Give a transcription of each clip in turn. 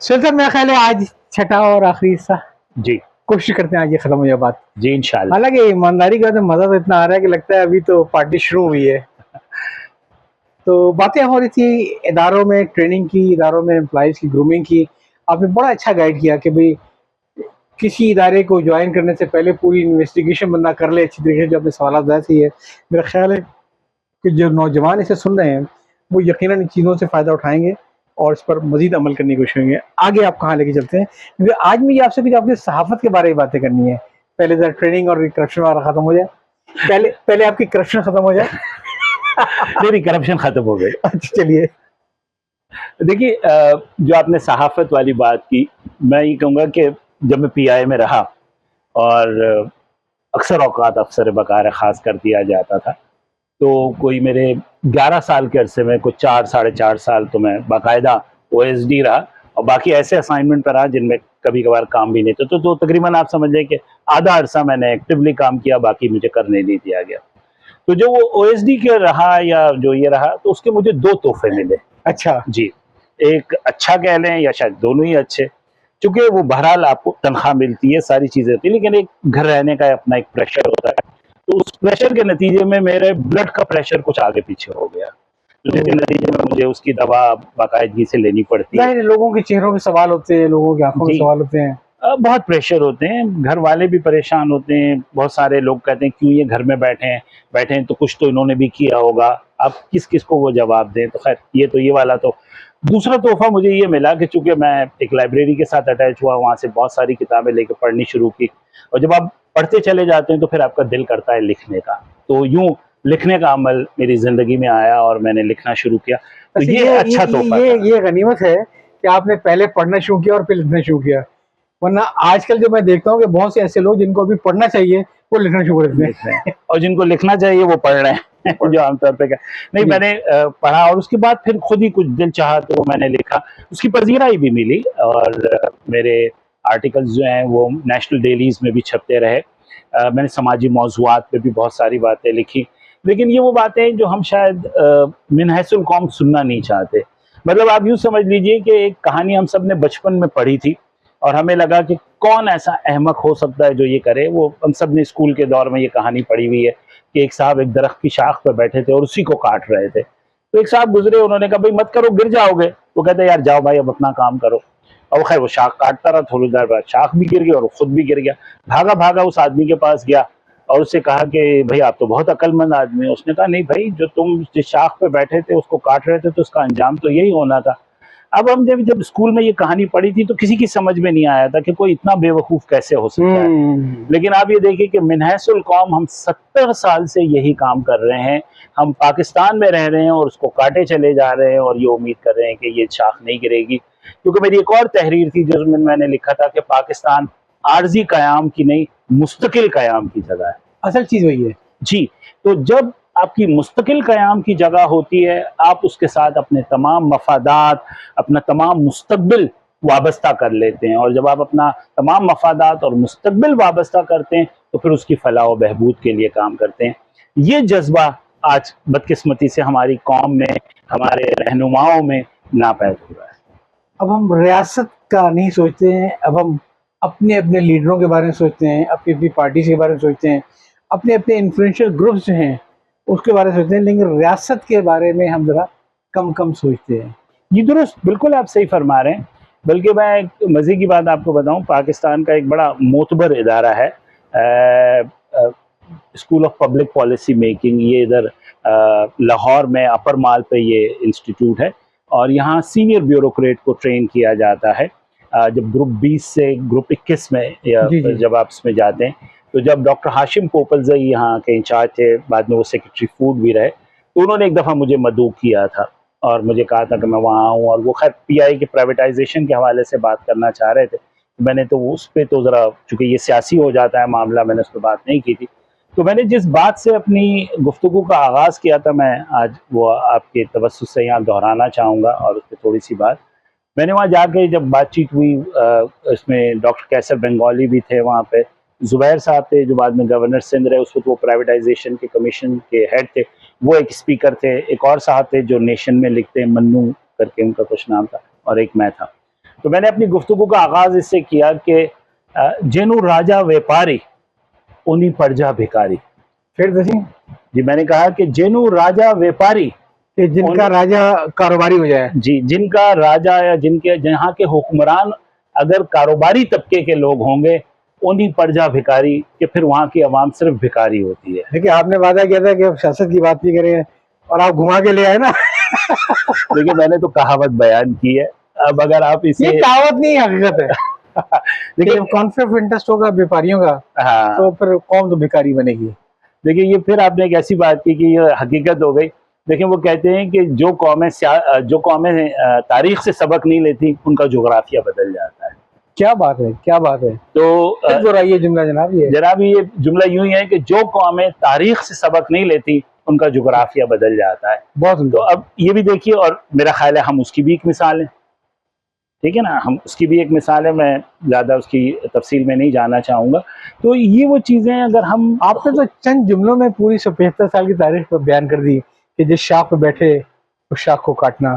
Sir साहब मेरा ख्याल है आज छठा और आखिरी हिस्सा। जी कोशिश करते हैं आज ये खत्म हो जाए बात। जी इंशाल्लाह। हालांकि ईमानदारी का तो मजा तो इतना आ रहा है कि लगता है अभी तो पार्टी शुरू हुई है। तो बातें हो रही थी इदारों में ट्रेनिंग की, इदारों में एम्प्लॉइज की ग्रूमिंग की। आपने बड़ा अच्छा गाइड किया कि भाई किसी इदारे को ज्वाइन करने से पहले पूरी इन्वेस्टिगेशन बंदा कर ले अच्छी तरीके से, जो अपने सवाल वैसे है। मेरा ख्याल है कि जो नौजवान इसे सुन रहे हैं वो यकीनन इन चीज़ों से फ़ायदा उठाएंगे और इस पर मजीद अमल करने की कोशिश करेंगे। आगे आप कहाँ लेके चलते हैं, क्योंकि आज मुझे आपसे कुछ अपनी सहाफ़त के बारे में बातें करनी है। पहले ज़रा ट्रेनिंग और करप्शन वाला ख़त्म हो जाए। पहले पहले आपकी करप्शन ख़त्म हो जाए। मेरी करप्शन खत्म हो गई। अच्छा चलिए। देखिए जो आपने सहाफत वाली बात की, मैं ये कहूँगा कि जब मैं पीआई में रहा और अक्सर औकात अफसर बकार खास कर दिया जाता था, तो कोई मेरे 11 साल के अरसे में कुछ 4 साढ़े 4 साल तो मैं बाकायदा ओएसडी रहा और बाकी ऐसे असाइनमेंट पर रहा जिनमें कभी कभार काम भी नहीं था। तो तकरीबन आप समझ लें कि आधा अरसा मैंने एक्टिवली काम किया, बाकी मुझे करने नहीं दिया गया। तो जो वो ओएसडी के रहा या जो ये रहा, तो उसके मुझे 2 तोहफे मिले। अच्छा। जी, एक अच्छा कह लें या शायद दोनों ही अच्छे, क्योंकि वो बहरहाल आपको तनख्वाह मिलती है, सारी चीज़ें होती हैं, लेकिन एक घर रहने का अपना एक प्रेशर होता है। तो उस प्रेशर के नतीजे में मेरे ब्लड का प्रेशर कुछ आगे पीछे हो गया, तो जिसके नतीजे में मुझे उसकी दवा बाकायदगी से लेनी पड़ती है। जाहिर है लोगों के चेहरों में सवाल होते हैं, लोगों की आंखों में जी, सवाल होते हैं। बहुत प्रेशर होते हैं, घर वाले भी परेशान होते हैं, बहुत सारे लोग कहते हैं क्यों ये घर में बैठे हैं तो कुछ तो इन्होंने भी किया होगा, अब किस-किस को वो जवाब दें। तो खैर ये वाला तो दूसरा तोहफ़ा मुझे ये मिला कि चूँकि मैं एक लाइब्रेरी के साथ अटैच हुआ, वहाँ से बहुत सारी किताबें लेके पढ़नी शुरू की और जब आप पढ़ते चले जाते हैं तो फिर आपका दिल करता है लिखने का। तो यूँ लिखने का अमल मेरी ज़िंदगी में आया और मैंने लिखना शुरू किया। तो वैसे ये अच्छा तोहफ़ा था। ये गनीमत है कि आपने पहले पढ़ना शुरू किया और फिर लिखना शुरू किया। वरना आजकल जो मैं देखता हूँ कि बहुत से ऐसे लोग जिनको अभी पढ़ना चाहिए वो लिखना शुरू कर लिख रहे हैं देते हैं। और जिनको लिखना चाहिए वो पढ़ रहे हैं जो आमतौर पे क्या नहीं, जी। मैंने पढ़ा और उसके बाद फिर खुद ही कुछ दिल चाहा तो मैंने लिखा, उसकी पजीराई भी मिली और मेरे आर्टिकल्स जो हैं वो नेशनल डेलीज में भी छपते रहे। मैंने समाजी मौज़ूआत पे भी बहुत सारी बातें लिखी, लेकिन ये वो बातें जो हम शायद मिन हैसुल कौम सुनना नहीं चाहते। मतलब आप यूँ समझ लीजिए कि एक कहानी हम सब ने बचपन में पढ़ी थी और हमें लगा कि कौन ऐसा अहमक हो सकता है जो ये करे। वो हम सब ने स्कूल के दौर में ये कहानी पढ़ी हुई है कि एक साहब एक दरख्त की शाख पर बैठे थे और उसी को काट रहे थे। तो एक साहब गुजरे, उन्होंने कहा भाई मत करो गिर जाओगे। वो कहते यार जाओ भाई अब अपना काम करो। और खैर वो शाख काटता रहा, थोड़ी देर बाद शाख भी गिर गई और खुद भी गिर गया। भागा भागा उस आदमी के पास गया और उससे कहा कि भाई आप तो बहुत अक्लमंद आदमी हो। उसने कहा नहीं भाई, जो तुम जिस शाख पे बैठे थे उसको काट रहे थे तो उसका अंजाम तो यही होना था। अब हम जब जब स्कूल में ये कहानी पढ़ी थी तो किसी की समझ में नहीं आया था कि कोई इतना बेवकूफ़ कैसे हो सकता है। लेकिन आप ये देखिए कि मिनहसुल कौम हम 70 साल से यही काम कर रहे हैं। हम पाकिस्तान में रह रहे हैं और उसको काटे चले जा रहे हैं और ये उम्मीद कर रहे हैं कि ये शाख नहीं गिरेगी। क्योंकि मेरी एक और तहरीर थी जिसमें मैंने लिखा था कि पाकिस्तान आर्जी कयाम की नहीं, मुस्तकिल कयाम की जगह है। असल चीज वही है। जी, तो जब आपकी मुस्तकिल क़याम की जगह होती है, आप उसके साथ अपने तमाम मफ़ादात, अपना तमाम मुस्तक़बिल वाबस्ता कर लेते हैं और जब आप अपना तमाम मफ़ादात और मुस्तक़बिल वाबस्ता करते हैं, तो फिर उसकी फ़लाह व बहबूद के लिए काम करते हैं। ये जज़्बा आज बदकिस्मती से हमारी कौम में, हमारे रहनुमाओं में नापैद हो रहा है। अब हम रियासत का नहीं सोचते हैं, अब हम अपने अपने लीडरों के बारे में सोचते हैं, अपनी अपनी पार्टी के बारे में सोचते हैं, अपने अपने इन्फ्लुएंशियल ग्रुप्स जो हैं उसके बारे में सोचते हैं, लेकिन रियासत के बारे में हम ज़रा कम कम सोचते हैं। जी दुरुस्त, बिल्कुल आप सही फरमा रहे हैं। बल्कि मैं एक मज़े की बात आपको बताऊँ, पाकिस्तान का एक बड़ा मोतबर इदारा है school of public policy making. ये इधर लाहौर में अपर माल पे ये इंस्टीट्यूट है और यहाँ सीनियर ब्यूरोक्रेट को ट्रेन किया जाता है। जब ग्रुप 20 से ग्रुप 21 में या जी जी। जब आप इसमें जाते हैं, तो जब डॉक्टर हाशिम पोपलजई यहाँ के इंचार्ज थे, बाद में वो सेक्रेटरी फूड भी रहे, तो उन्होंने एक दफ़ा मुझे मदऊ किया था और मुझे कहा था कि मैं वहाँ आऊँ और वो खैर पीआई के प्राइवेटाइजेशन के हवाले से बात करना चाह रहे थे। मैंने तो उस पे तो ज़रा, चूँकि ये सियासी हो जाता है मामला, मैंने उस पर बात नहीं की थी। तो मैंने जिस बात से अपनी गुफ्तगू का आगाज़ किया था, मैं आज वो आपके तवस्सुस से यहाँ दोहराना चाहूँगा और उस पे थोड़ी-सी बात। मैंने वहाँ जाके जब बातचीत हुई, इसमें डॉक्टर कैसर बंगाली भी थे वहाँ पे, ज़ुबैर साहब थे जो बाद में गवर्नर सिंध रहे, उस वक़्त वो प्राइवेटाइजेशन के कमीशन के हेड थे, वो एक स्पीकर थे, एक और साहब थे जो नेशन में लिखते हैं, मन्नू करके उनका कुछ नाम था, और एक मैं था। तो मैंने अपनी गुफ्तगू का आगाज इससे किया कि जेनु राजा व्यापारी उन्हीं प्रजा भिखारी। फिर दसी जी, मैंने कहा कि जेनु राजा व्यापारी कि जिनका राजा कारोबारी हो जाए। जी, जिनका राजा या जिनके जहाँ के हुक्मरान अगर कारोबारी तबके के लोग होंगे, उन्हीं प्रजा भिखारी, कि फिर वहाँ की आवाम सिर्फ भिखारी होती है। देखिए आपने वादा किया था कि अब सियासत की बात नहीं करें और आप घुमा के ले आए ना। देखिए मैंने तो कहावत बयान की है, अब अगर आप इसे, ये कहावत नहीं हकीकत है। देखिए कॉन्फ्लिक्ट ऑफ इंटरेस्ट होगा व्यापारियों का, हाँ, तो फिर कौन तो भिखारी बनेगी। देखिए ये फिर आपने एक ऐसी बात की कि ये हकीकत हो गई। देखिए वो कहते हैं कि जो कौमें तारीख से सबक नहीं लेती, उनका जोग्राफिया बदल जाता है। क्या बात है, क्या बात है। तो दोहराइए जुमला जनाब। ये जनाब ये जुमला यूं ही है कि जो कौमें तारीख से सबक नहीं लेती, उनका जोग्राफिया बदल जाता है। बहुत तो अब ये भी देखिए, और मेरा ख्याल है हम उसकी भी एक मिसाल है, ठीक है ना, हम उसकी भी एक मिसाल है। मैं ज़्यादा उसकी तफसील में नहीं जाना चाहूँगा। तो ये वो चीज़ें अगर हम, आपने तो चंद जुमलों में पूरी 175 साल की तारीख पर बयान कर दी कि जिस शाख पे बैठे उस शाख को काटना,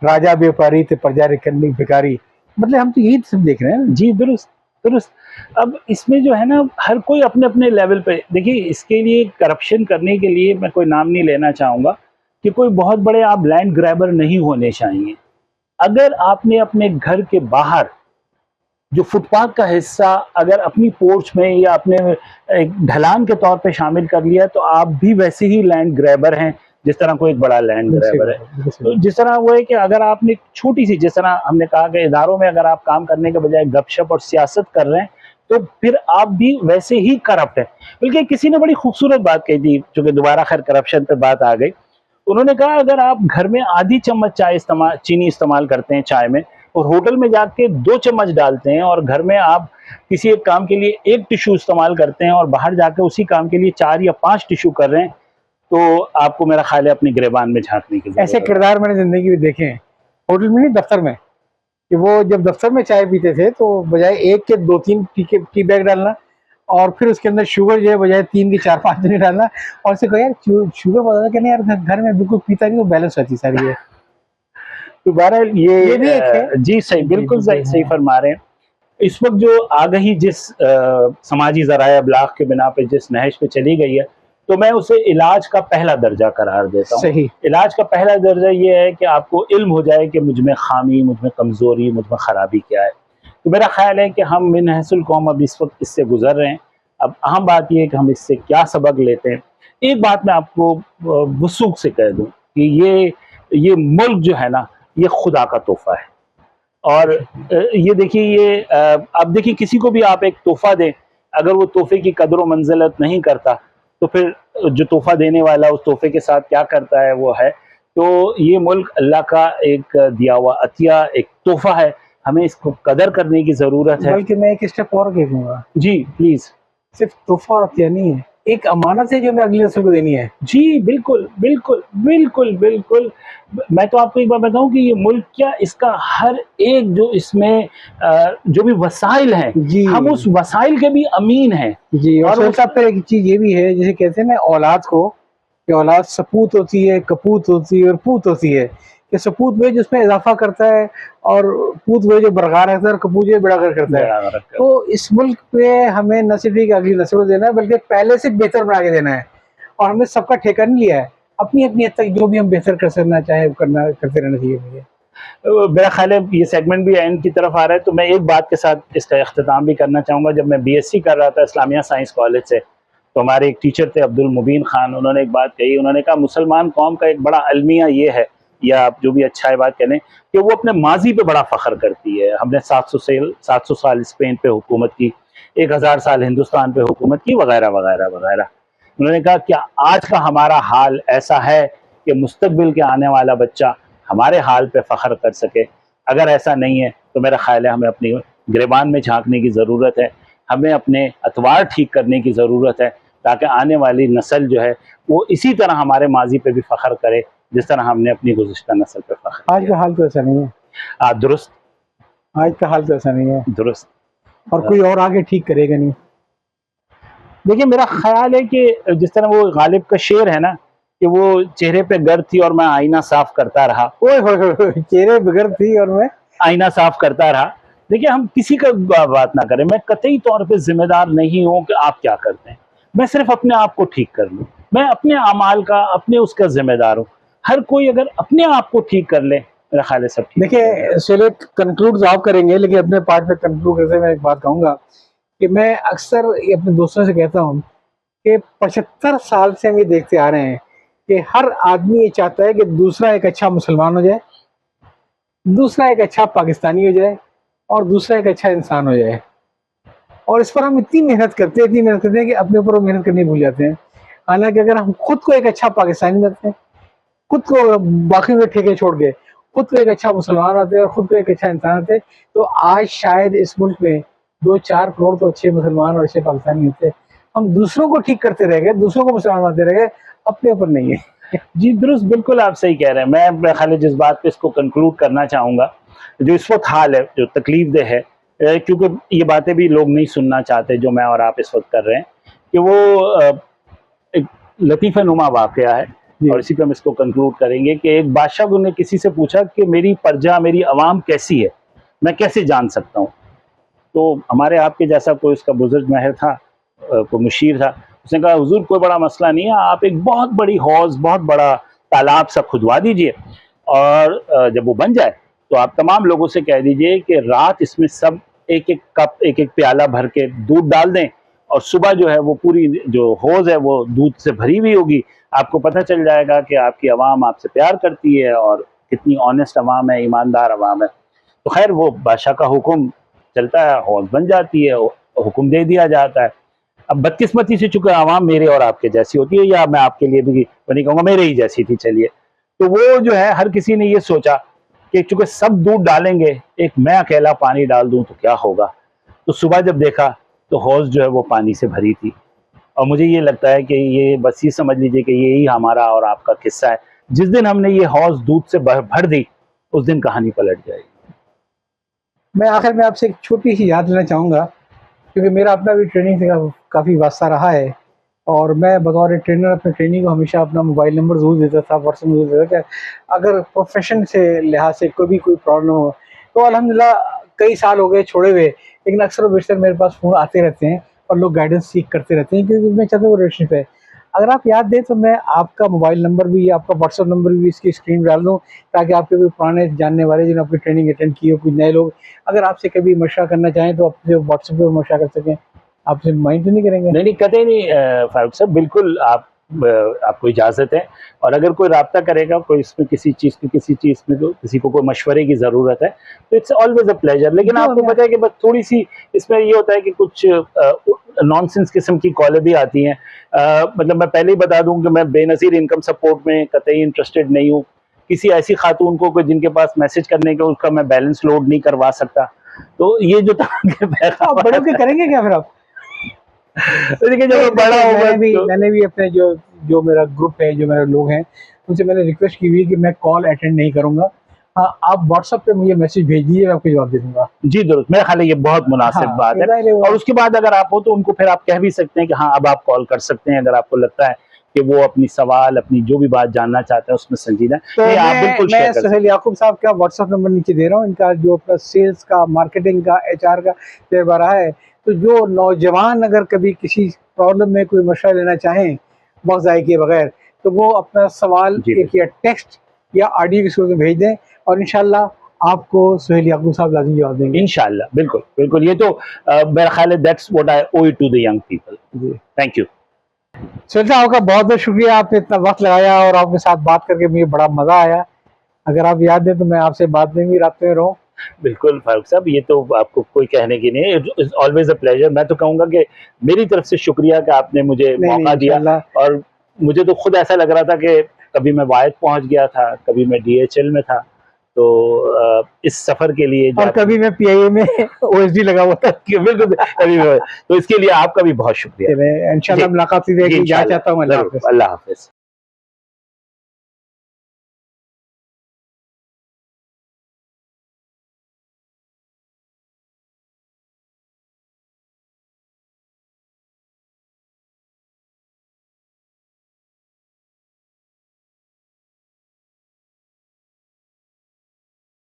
राजा व्यापारी थे प्रजा भिखारी, मतलब हम तो यही सब देख रहे हैं। जी दुरुस्त दुरुस्त। अब इसमें जो है ना, हर कोई अपने अपने लेवल पे, देखिए इसके लिए करप्शन करने के लिए मैं कोई नाम नहीं लेना चाहूँगा कि कोई बहुत बड़े आप लैंड ग्रैबर नहीं होने चाहिए। अगर आपने अपने घर के बाहर जो फुटपाथ का हिस्सा अगर अपनी पोर्च में या अपने एक ढलान के तौर पे शामिल कर लिया, तो आप भी वैसे ही लैंड ग्रैबर हैं जिस तरह कोई एक बड़ा लैंड ग्रैबर है। तो जिस तरह वो है कि अगर आपने छोटी सी, जिस तरह हमने कहा कि इदारों में अगर आप काम करने के बजाय गपशप और सियासत कर रहे हैं, तो फिर आप भी वैसे ही करप्ट हैं। बल्कि किसी ने बड़ी खूबसूरत बात कही थी, चूंकि दोबारा खैर करप्शन पे बात आ गई। उन्होंने कहा अगर आप घर में आधी चम्मच चीनी इस्तेमाल करते हैं चाय में, और होटल में जाके 2 चम्मच डालते हैं, और घर में आप किसी एक काम के लिए 1 टिश्यू इस्तेमाल करते हैं और बाहर जाके उसी काम के लिए 4 या 5 टिश्यू कर रहे हैं, तो आपको मेरा ख्याल है अपनी गिरेबान में झांकने की जरूरत है। ऐसे किरदार मैंने जिंदगी में देखे हैं, होटल में नहीं दफ्तर में, कि वो जब दफ्तर में चाय पीते थे तो बजाय 1 के 2-3 टी बैग डालना, और फिर उसके अंदर शुगर जो है बजाय 3 के 4-5 नहीं डालना, और उसे कहा यार शुगर बता कहना यार घर में बिल्कुल पीता नहीं, तो बैलेंस रहती सारी है। तो बहरहाल ये भी एक है। जी सही, बिल्कुल सही फरमा रहे हैं। इस वक्त जो आगही जिस समाजी ज़राए अबलाग के बिना पे जिस नहज पे चली गई है, तो मैं उसे इलाज का पहला दर्जा करार देता हूँ। सही। इलाज का पहला दर्जा ये है कि आपको इल्म हो जाए कि मुझ में खामी, मुझ में कमज़ोरी, मुझ में ख़राबी क्या है। तो मेरा ख्याल है कि हम मिन हसूल कौम अब इस वक्त इससे गुजर रहे हैं। अब अहम बात यह है कि हम इससे क्या सबक लेते हैं। एक बात मैं आपको वसूख से कह दूँ कि ये मुल्क जो है ना, ये खुदा का तोहफा है। और ये देखिए, ये आप देखिए किसी को भी आप एक तोहफा दें, अगर वो तोहफे की कदर व मंजिलत नहीं करता, तो फिर जो तोहफा देने वाला उस तोहफे के साथ क्या करता है वो है। तो ये मुल्क अल्लाह का एक दिया हुआ अतिया, एक तोहफा है, हमें इसको कदर करने की ज़रूरत है। बल्कि मैं एक स्टेप और कहूँगा, जी प्लीज़। सिर्फ तोहफा और अतिया नहीं है, एक अमानत है जो हमें अगली नस्ल को देनी है। जी बिल्कुल बिल्कुल बिल्कुल बिल्कुल। मैं तो आपको एक बात बताऊं कि ये मुल्क क्या, इसका हर एक जो इसमें जो भी वसाइल हैं, जी, हम उस वसाइल के भी अमीन हैं। जी। और साहब फिर एक चीज ये भी है, जैसे कहते हैं ना औलाद को, कि औलाद सपूत होती है, कपूत होती है और पूत होती है। कि सपूत वे जिसमें इजाफा करता है, और पूत वे जो बरकरार रखता है, और कपूत जो बेड़ा करता है। तो इस मुल्क पे हमें न सिर्फ एक अगली नस्ल को देना है, बल्कि पहले से बेहतर बना के देना है। और हमने सबका ठेका नहीं लिया है, अपनी अपनी हद तक जो भी हम बेहतर कर सकना चाहे करते रहना चाहिए मुझे। मेरा ख्याल है ये सेगमेंट भी एंड की तरफ आ रहा है, तो मैं एक बात के साथ इसका इख्तिताम भी करना चाहूँगा। जब मैं BSc कर रहा था इस्लामिया साइंस कॉलेज से, तो हमारे एक टीचर थे अब्दुल मुबीन खान, उन्होंने एक बात कही। उन्होंने कहा मुसलमान कौम का एक बड़ा अलमिया ये है, या आप जो भी अच्छा है बात करें, कि वो अपने माजी पे बड़ा फ़ख्र करती है। हमने 700 साल स्पेन पे हुकूमत की, 1000 साल हिंदुस्तान पे हुकूमत की, वगैरह वगैरह वगैरह। उन्होंने कहा क्या आज का हमारा हाल ऐसा है कि मुस्तकबिल के आने वाला बच्चा हमारे हाल पे फ़ख्र कर सके? अगर ऐसा नहीं है तो मेरा ख्याल है हमें अपनी गिरेबान में झांकने की ज़रूरत है, हमें अपने अतवार ठीक करने की ज़रूरत है, ताकि आने वाली नस्ल जो है वो इसी तरह हमारे माजी पे भी फ़ख्र करे जिस तरह हमने अपनी गुज़िश्ता नस्ल पे फ़ख्र किया। आज का हाल तो ऐसा नहीं है। दुरुस्त। आज का हाल तो ऐसा नहीं है, दुरुस्त। और कोई और आगे ठीक करेगा नहीं। देखिए मेरा ख्याल है कि जिस तरह वो गालिब का शेर है ना, कि वो चेहरे पे गर्द थी और मैं आईना साफ करता रहा। ओए होए होए, चेहरे बिगड़ थी और मैं आईना साफ करता रहा। देखिए, हम किसी का बात ना करें, मैं कतई तौर पे जिम्मेदार नहीं हूं कि आप क्या करते हैं, मैं सिर्फ अपने आप को ठीक कर लूं, मैं अपने अमाल का, अपने उसका जिम्मेदार हूं। हर कोई अगर अपने आप को ठीक कर ले, मेरा ख्याल है सब ठीक हो जाएगा। देखिए चलिए, कंक्लूड आप करेंगे, लेकिन अपने पार्ट में कंक्लूड करते मैं एक बात कहूंगा कि मैं अक्सर ये अपने दोस्तों से कहता हूँ कि 75 साल से हम ये देखते आ रहे हैं कि हर आदमी ये चाहता है कि दूसरा एक अच्छा मुसलमान हो जाए, दूसरा एक अच्छा पाकिस्तानी हो जाए, और दूसरा एक अच्छा इंसान हो जाए। और इस पर हम इतनी मेहनत करते हैं, इतनी मेहनत करते हैं कि अपने ऊपर वो मेहनत करनी भूल जाते हैं। हालांकि अगर हम खुद को एक अच्छा पाकिस्तानी बनते हैं, खुद को बाकी के ठेके छोड़ के खुद को एक अच्छा मुसलमान होते हैं और खुद को एक अच्छा इंसान होते, तो आज शायद इस मुल्क में 2-4 करोड़ तो अच्छे मुसलमान और अच्छे पाकिस्तानी होते। हम दूसरों को ठीक करते रह गए, दूसरों को मुसलमान बनाते रह गए, अपने ऊपर नहीं है। जी दुरुस्त, बिल्कुल आप सही कह रहे हैं। मैं खाली जिस बात पे इसको कंक्लूड करना चाहूंगा, जो इस वक्त हाल है, जो तकलीफ दे है, क्योंकि ये बातें भी लोग नहीं सुनना चाहते जो मैं और आप इस वक्त कर रहे हैं, कि वो एक लतीफ़े नुमा वाक़या है। और इसी पे हम इसको कंक्लूड करेंगे कि एक बादशाह ने किसी से पूछा कि मेरी प्रजा, मेरी आवाम कैसी है, मैं कैसे जान सकता हूँ। तो हमारे आपके जैसा कोई उसका बुजुर्ग महर था, कोई मुशीर था, उसने कहा हुजूर कोई बड़ा मसला नहीं है, आप एक बहुत बड़ी हौज़, बहुत बड़ा तालाब सा खुदवा दीजिए, और जब वो बन जाए तो आप तमाम लोगों से कह दीजिए कि रात इसमें सब एक एक कप, एक एक प्याला भर के दूध डाल दें, और सुबह जो है वो पूरी जो हौज़ है वो दूध से भरी हुई होगी। आपको पता चल जाएगा कि आपकी आवाम आपसे प्यार करती है और कितनी ऑनेस्ट आवाम है, ईमानदार आवाम है। तो खैर वो बादशाह का हुक्म चलता है, हौज़ बन जाती है, हुक्म दे दिया जाता है। अब बदकिस्मती से चूंकि आवाम मेरे और आपके जैसी होती है, या मैं आपके लिए भी नहीं कहूँगा, मेरे ही जैसी थी चलिए, तो वो जो है हर किसी ने ये सोचा कि चूंकि सब दूध डालेंगे, एक मैं अकेला पानी डाल दूं तो क्या होगा। तो सुबह जब देखा तो हौज़ जो है वो पानी से भरी थी। और मुझे ये लगता है कि ये बस ये समझ लीजिए कि यही हमारा और आपका किस्सा है। जिस दिन हमने ये हौज़ दूध से भर दी, उस दिन कहानी पलट जाएगी। मैं आखिर में आपसे एक छोटी सी याद लेना चाहूँगा, क्योंकि मेरा अपना भी ट्रेनिंग से काफ़ी वास्ता रहा है, और मैं बतौर ट्रेनर अपने ट्रेनिंग को हमेशा अपना मोबाइल नंबर ज़रूर देता था, व्हाट्सएप ज़रूर देता था कि अगर प्रोफेशन से लिहाज से कोई प्रॉब्लम हो। तो अल्हम्दुलिल्लाह कई साल हो गए छोड़े हुए, लेकिन अक्सर व बेशतर मेरे पास फ़ोन आते रहते हैं और लोग गाइडेंस सीख करते रहते हैं, क्योंकि मैं चाहता हूँ रिलेशनशिप है। अगर आप याद दें तो मैं आपका मोबाइल नंबर भी, आपका व्हाट्सएप नंबर भी इसकी स्क्रीन डाल दूँ, ताकि आपके कोई पुराने जानने वाले जिन्होंने अपनी ट्रेनिंग अटेंड की हो, कुछ नए लोग अगर आपसे कभी मशवरा करना चाहें तो आपसे व्हाट्सएप पर मशवरा कर सकें। आपसे माइंड तो नहीं करेंगे? नहीं, कतई नहीं फारूक साहब, बिल्कुल आपको इजाज़त है। और अगर कोई राब्ता करेगा, कोई इसमें किसी चीज़ में तो किसी को कोई मशवरे की ज़रूरत है, तो इट्स ऑलवेज़ अ प्लेज़र। लेकिन आपको पता है कि बस थोड़ी-सी इसमें ये होता है कि कुछ नॉनसेंस किस्म की कॉलें भी आती हैं। मतलब मैं पहले ही बता दूँ कि मैं बेनज़ीर इनकम सपोर्ट में कतई इंटरेस्टेड नहीं हूँ। किसी ऐसी खातून को जिनके पास मैसेज करने का उसका मैं बैलेंस लोड नहीं करवा सकता। तो ये जो आप बड़े होके करेंगे क्या फिर आप? देखिए जब बड़ा होगा मैंने भी अपने जो मेरा ग्रुप है, जो मेरे लोग हैं, उनसे मैंने रिक्वेस्ट की हुई कि मैं कॉल अटेंड नहीं करूंगा। हाँ, आप व्हाट्सएप पे मुझे मैसेज भेज दीजिए, मैं आपको जवाब दे दूंगा। जी दुरुस्त, मेरे ख्याल है ये बहुत मुनासिब बात है। और उसके बाद अगर आप हो तो उनको फिर आप कह भी सकते हैं कि हाँ अब आप कॉल कर सकते हैं, अगर आपको लगता है कि वो अपनी सवाल, अपनी जो भी बात जानना चाहते हैं उसमें संजीदा। तो आप बिल्कुल मैं सुहेल याकूब साहब का व्हाट्सएप नंबर नीचे दे रहा हूँ, इनका जो अपना सेल्स का, मार्केटिंग का, HR का तजर्बा है। तो जो नौजवान अगर कभी किसी प्रॉब्लम में कोई मशवरा लेना चाहें वक्त ज़ाय किए बगैर, तो वो अपना सवाल एक या टेक्स्ट या ऑडियो के सूरत में भेज दें, और इंशाल्लाह आपको सुहेल याकूब साहब लाज़िम जवाब देंगे। इंशाल्लाह, बिल्कुल बिल्कुल। ये तो मेरा ख्याल है that's what I owe to the young people. Thank you. Suhail साहब, आपका बहुत बहुत शुक्रिया, आपने इतना वक्त लगाया और आपके साथ बात करके मुझे बड़ा मज़ा आया। अगर आप याद दें तो मैं आपसे बात में भी रास्ते में रहूँ। बिल्कुल फारूक साहब, ये तो आपको कोई कहने की नहीं है, इट्स ऑलवेज अ प्लेजर। मैं तो कहूँगा कि मेरी तरफ से शुक्रिया कि आपने मुझे मौका दिया। और मुझे तो खुद ऐसा लग रहा था कि कभी मैं वायद पहुंच गया था, कभी मैं DHL में था, तो इस सफर के लिए और कभी मैं PIA में OSD लगा हुआ था। बिल्कुल कभी तो इसके लिए आपका भी बहुत शुक्रिया। इंशाल्लाह मुलाकात चाहता हूँ। अल्लाह हाफ़िज़।